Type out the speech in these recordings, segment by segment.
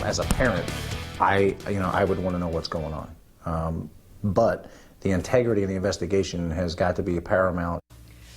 As a parent, I would want to know what's going on. But the integrity of the investigation has got to be paramount.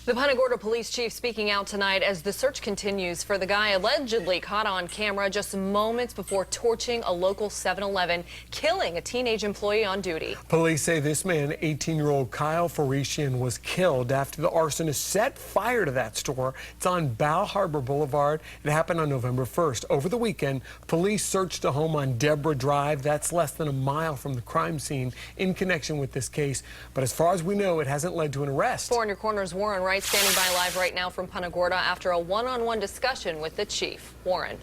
The Punta Gorda police chief speaking out tonight as the search continues for the guy allegedly caught on camera just moments before torching a local 7-Eleven, killing a teenage employee on duty. Police say this man, 18-year-old Kyle Farisian, was killed after the arsonist set fire to that store. It's on Bow Harbor Boulevard. It happened on November 1st. Over the weekend, police searched a home on Deborah Drive. That's less than a mile from the crime scene in connection with this case. But as far as we know, it hasn't led to an arrest. 4 in your corner's Warren Wright standing by live right now from Punta Gorda after a one-on-one discussion with the chief. Warren.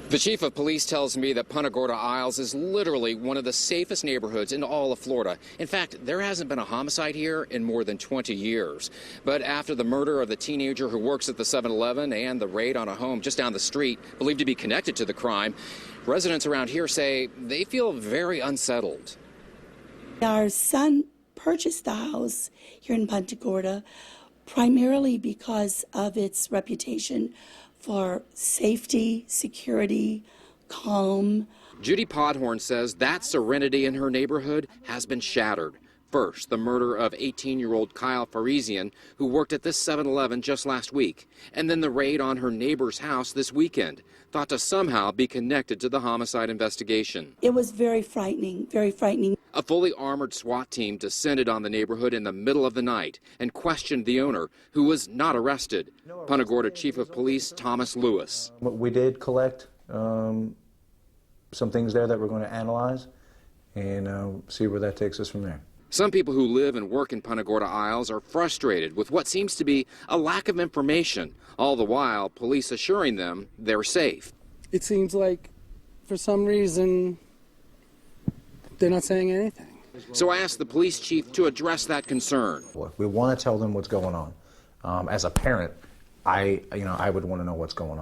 The chief of police tells me that Punta Gorda Isles is literally one of the safest neighborhoods in all of Florida. In fact, there hasn't been a homicide here in more than 20 years. But after the murder of the teenager who works at the 7-Eleven and the raid on a home just down the street, believed to be connected to the crime, residents around here say they feel very unsettled. Our son purchased the house here in Punta Gorda primarily because of its reputation for safety, security, calm. Judy Podhorn says that serenity in her neighborhood has been shattered. First, the murder of 18-year-old Kyle Farisian, who worked at this 7-Eleven just last week, and then the raid on her neighbor's house this weekend, thought to somehow be connected to the homicide investigation. It was very frightening, very frightening. A fully armored SWAT team descended on the neighborhood in the middle of the night and questioned the owner, who was not arrested. Punta Gorda Chief of Police Thomas Lewis. We did collect some things there that we're going to analyze and see where that takes us from there. Some people who live and work in Punta Gorda Isles are frustrated with what seems to be a lack of information, all the while police assuring them they're safe. It seems like, for some reason, they're not saying anything. So I asked the police chief to address that concern. We want to tell them what's going on. As a parent, I would want to know what's going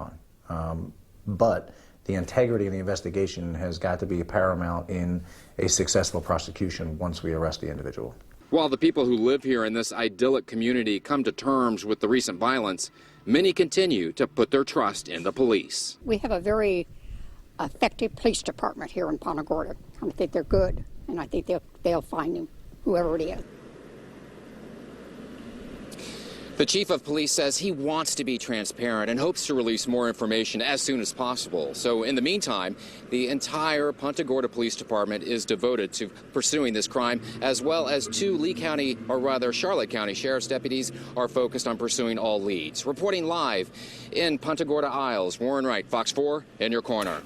on. But the integrity of the investigation has got to be paramount in a successful prosecution once we arrest the individual. While the people who live here in this idyllic community come to terms with the recent violence, many continue to put their trust in the police. We have a very effective police department here in Punta Gorda. I think they're good, and I think they'll find him, whoever it is. The chief of police says he wants to be transparent and hopes to release more information as soon as possible. So in the meantime, the entire Punta Gorda Police Department is devoted to pursuing this crime, as well as 2 Lee County, or rather Charlotte County Sheriff's deputies are focused on pursuing all leads. Reporting live in Punta Gorda Isles, Warren Wright, Fox 4, in your corner.